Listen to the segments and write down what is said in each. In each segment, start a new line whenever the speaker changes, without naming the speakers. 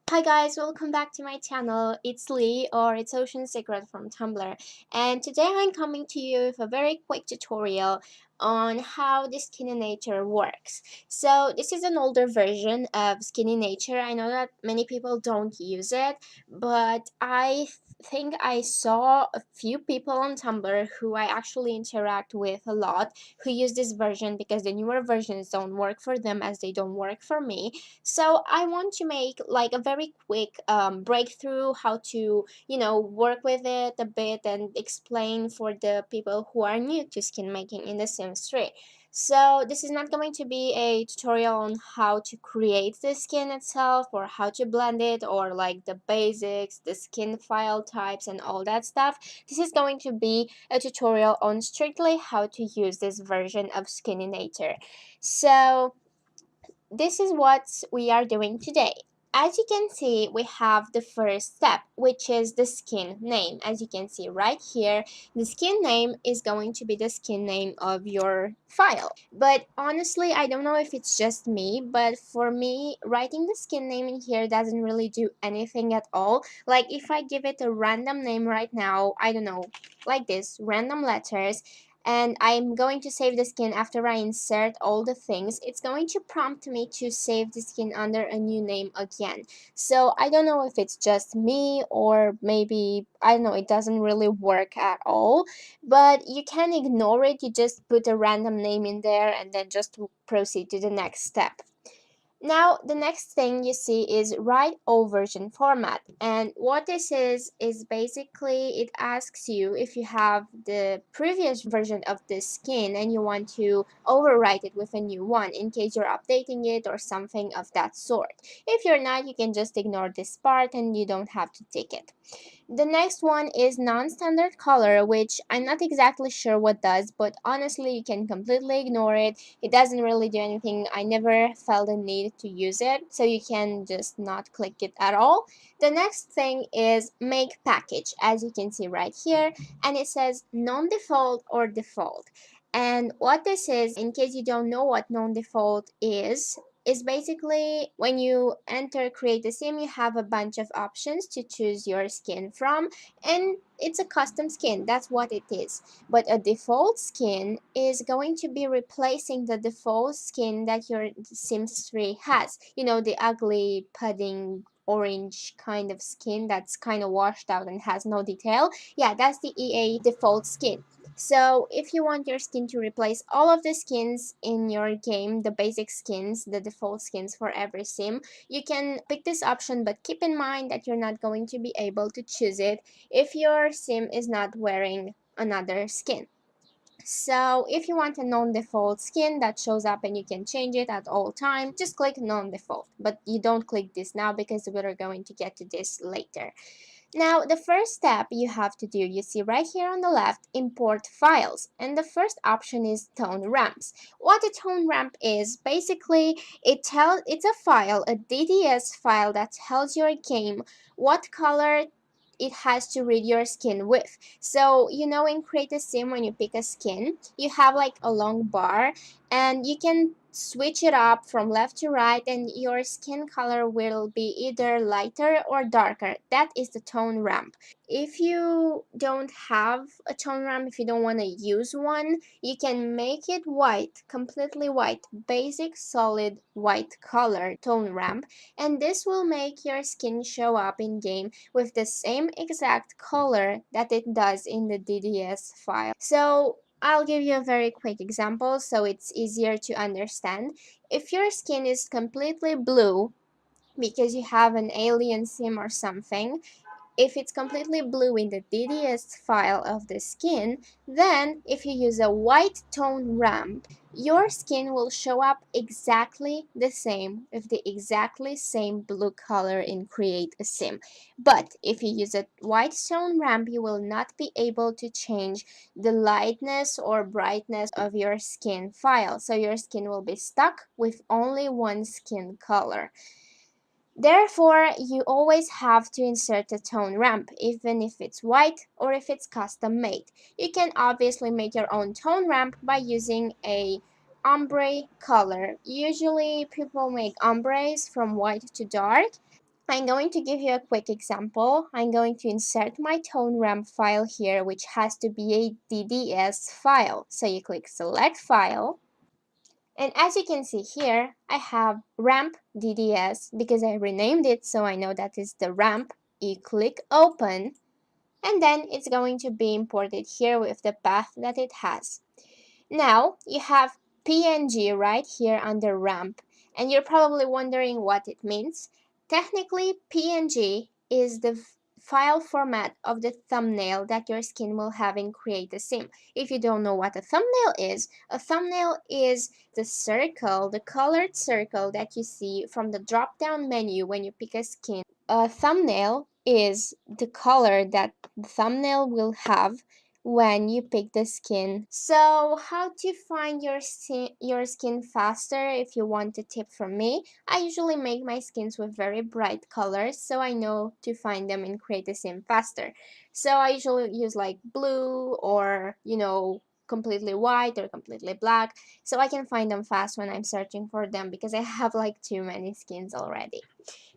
Hi guys, welcome back to my channel. It's Lee, or it's Ocean Secret from Tumblr, and today I'm coming to you with a very quick tutorial on how the Skininator works. So this is an older version of Skininator. I know that many people don't use it, but I think I saw a few people on Tumblr who I actually interact with a lot who use this version because the newer versions don't work for them as they don't work for me. So I want to make like a very quick breakthrough how to, work with it a bit and explain for the people who are new to skin making in the Sims 3. So this is not going to be a tutorial on how to create the skin itself or how to blend it or like the basics, the skin file types and all that stuff. This is going to be a tutorial on strictly how to use this version of Skininator. So this is what we are doing today. As you can see, we have the first step, which is the skin name. As you can see right here, the skin name is going to be the skin name of your file. But honestly, I don't know if it's just me, but for me, writing the skin name in here doesn't really do anything at all. Like if I give it a random name right now, I don't know, like this, random letters, and I'm going to save the skin after I insert all the things, it's going to prompt me to save the skin under a new name again. So I don't know if it's just me or maybe, I don't know, it doesn't really work at all. But you can ignore it, you just put a random name in there and then just proceed to the next step. Now, the next thing you see is write all version format. And what this is basically it asks you if you have the previous version of the skin and you want to overwrite it with a new one in case you're updating it or something of that sort. If you're not, you can just ignore this part and you don't have to tick it. The next one is non-standard color, which I'm not exactly sure what does, but honestly you can completely ignore it. It doesn't really do anything. I never felt a need to use it, so you can just not click it at all. The next thing is make package, as you can see right here, and it says non-default or default. And what this is, in case you don't know what non-default is basically when you enter create a sim, you have a bunch of options to choose your skin from, and it's a custom skin, that's what it is. But a default skin is going to be replacing the default skin that your Sims 3 has, the ugly pudding orange kind of skin that's kind of washed out and has no detail. Yeah, that's the EA default skin. So if you want your skin to replace all of the skins in your game, the basic skins, the default skins for every sim, you can pick this option, but keep in mind that you're not going to be able to choose it if your sim is not wearing another skin. So if you want a non-default skin that shows up and you can change it at all time, just click non-default, but you don't click this now because we're going to get to this later. Now, the first step you have to do, you see right here on the left, import files. And the first option is tone ramps. What a tone ramp is, basically, it's a file, a DDS file that tells your game what color it has to read your skin with. So, in Create a Sim, when you pick a skin, you have like a long bar and you can switch it up from left to right and your skin color will be either lighter or darker. That is the tone ramp. If you don't have a tone ramp, if you don't want to use one, you can make it white, completely white, basic solid white color tone ramp, and this will make your skin show up in game with the same exact color that it does in the DDS file. So I'll give you a very quick example so it's easier to understand. If your skin is completely blue because you have an alien sim or something, if it's completely blue in the DDS file of the skin, then if you use a white tone ramp, your skin will show up exactly the same with the exactly same blue color in Create a Sim. But if you use a white tone ramp, you will not be able to change the lightness or brightness of your skin file. So your skin will be stuck with only one skin color. Therefore, you always have to insert a tone ramp, even if it's white or if it's custom made. You can obviously make your own tone ramp by using a ombre color. Usually people make ombres from white to dark. I'm going to give you a quick example. I'm going to insert my tone ramp file here, which has to be a DDS file. So you click select file. And as you can see here, I have ramp DDS because I renamed it, so I know that is the ramp. You click open, and then it's going to be imported here with the path that it has. Now you have PNG right here under ramp, and you're probably wondering what it means. Technically, PNG is the file format of the thumbnail that your skin will have in Create a Sim. If you don't know what a thumbnail is the circle, the colored circle that you see from the drop-down menu when you pick a skin. A thumbnail is the color that the thumbnail will have when you pick the skin. So how to find your skin faster? If you want a tip from me, I usually make my skins with very bright colors so I know to find them and create a sim faster. So I usually use like blue or completely white or completely black, so I can find them fast when I'm searching for them because I have like too many skins already.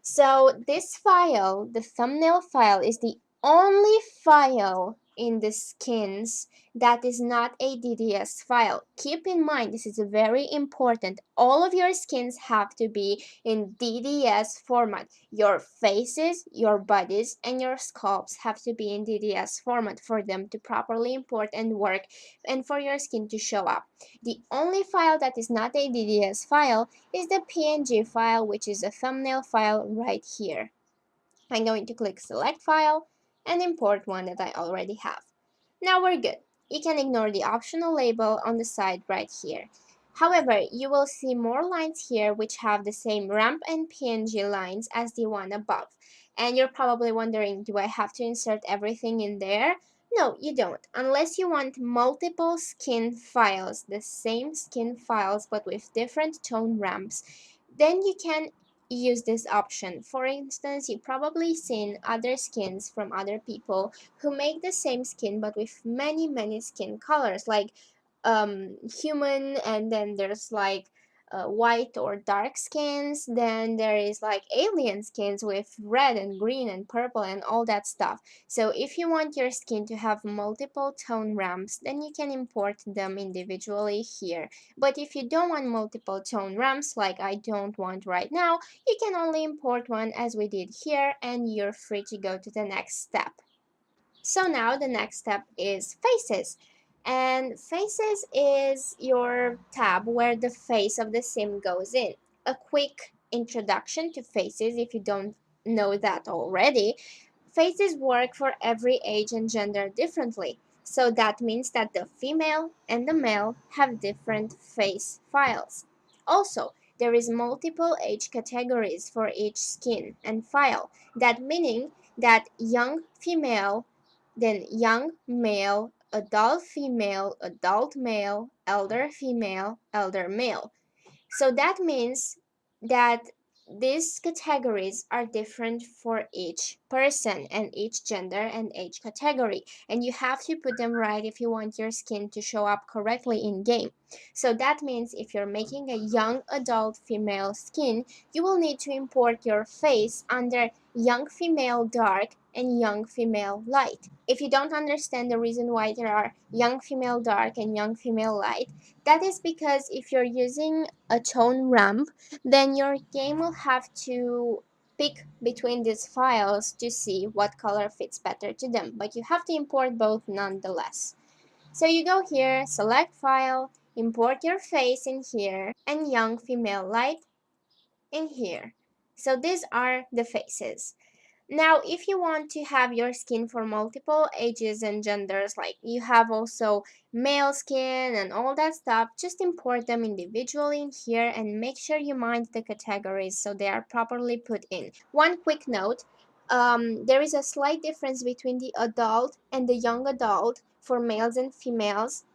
So this file, the thumbnail file, is the only file in the skins that is not a DDS file. Keep in mind, this is very important. All of your skins have to be in DDS format. Your faces, your bodies, and your sculpts have to be in DDS format for them to properly import and work and for your skin to show up. The only file that is not a DDS file is the PNG file, which is a thumbnail file right here. I'm going to click select file and import one that I already have. Now we're good. You can ignore the optional label on the side right here. However, you will see more lines here which have the same ramp and PNG lines as the one above. And you're probably wondering, do I have to insert everything in there? No, you don't, unless you want multiple skin files, the same skin files but with different tone ramps. Then you can use this option. For instance, you've probably seen other skins from other people who make the same skin but with many skin colors, like human, and then there's like white or dark skins, then there is like alien skins with red and green and purple and all that stuff. So if you want your skin to have multiple tone ramps, then you can import them individually here. But if you don't want multiple tone ramps, like I don't want right now, you can only import one as we did here, and you're free to go to the next step. So now the next step is faces. And faces is your tab where the face of the sim goes in. A quick introduction to faces if you don't know that already. Faces work for every age and gender differently. So that means that the female and the male have different face files. Also, there is multiple age categories for each skin and file. That meaning that young female, then young male, adult male, elder female, elder male. So that means that these categories are different for each person and each gender and age category, and you have to put them right if you want your skin to show up correctly in game. So that means if you're making a young adult female skin, you will need to import your face under young female dark and young female light. If you don't understand the reason why there are young female dark and young female light, that is because if you're using a tone ramp, then your game will have to pick between these files to see what color fits better to them, but you have to import both nonetheless. So you go here, select file, import your face in here, and young female light in here. So these are the faces. Now, if you want to have your skin for multiple ages and genders, like you have also male skin and all that stuff, just import them individually in here and make sure you mind the categories so they are properly put in. One quick note, there is a slight difference between the adult and the young adult for males and females,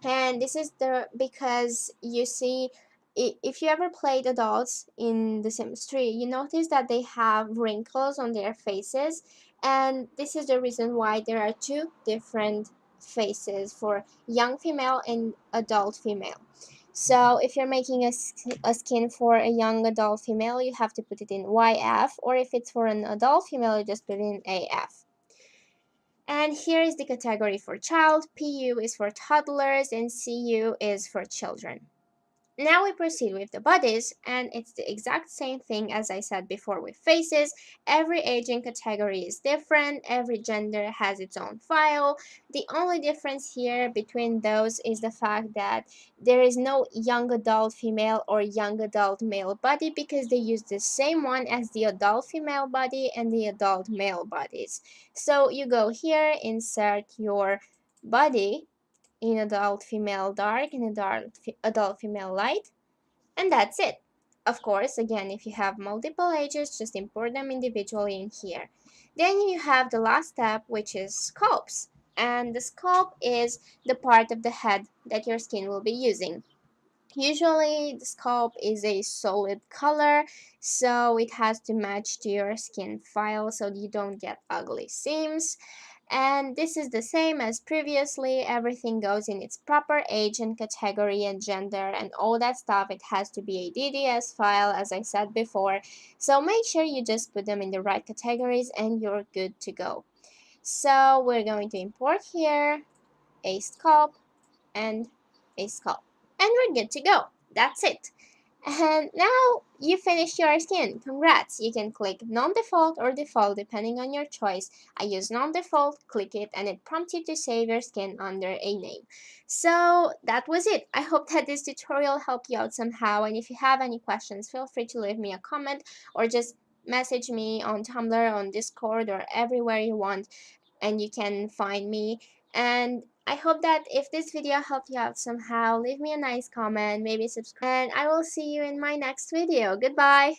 and this is because you see, if you ever played adults in the Sims 3, you notice that they have wrinkles on their faces, and this is the reason why there are two different faces for young female and adult female. So if you're making a skin for a young adult female, you have to put it in YF, or if it's for an adult female, you just put it in AF. And here is the category for child. PU is for toddlers and CU is for children. Now we proceed with the bodies, and it's the exact same thing as I said before with faces. Every aging category is different, every gender has its own file. The only difference here between those is the fact that there is no young adult female or young adult male body, because they use the same one as the adult female body and the adult male bodies. So you go here, insert your body in adult female dark and adult female light, and that's it. Of course, again, if you have multiple ages, just import them individually in here. Then you have the last step, which is sculpts, and the sculpt is the part of the head that your skin will be using. Usually the sculpt is a solid color, so it has to match to your skin file so you don't get ugly seams. And this is the same as previously. Everything goes in its proper age and category and gender and all that stuff. It has to be a DDS file, as I said before. So make sure you just put them in the right categories and you're good to go. So we're going to import here a sculpt and a sculpt, and we're good to go. That's it. And now you finished your skin. Congrats! You can click non-default or default depending on your choice. I use non-default, click it, and it prompts you to save your skin under a name. So that was it. I hope that this tutorial helped you out somehow, and if you have any questions, feel free to leave me a comment or just message me on Tumblr, on Discord, or everywhere you want, and you can find me. And I hope that if this video helped you out somehow, leave me a nice comment, maybe subscribe, and I will see you in my next video. Goodbye!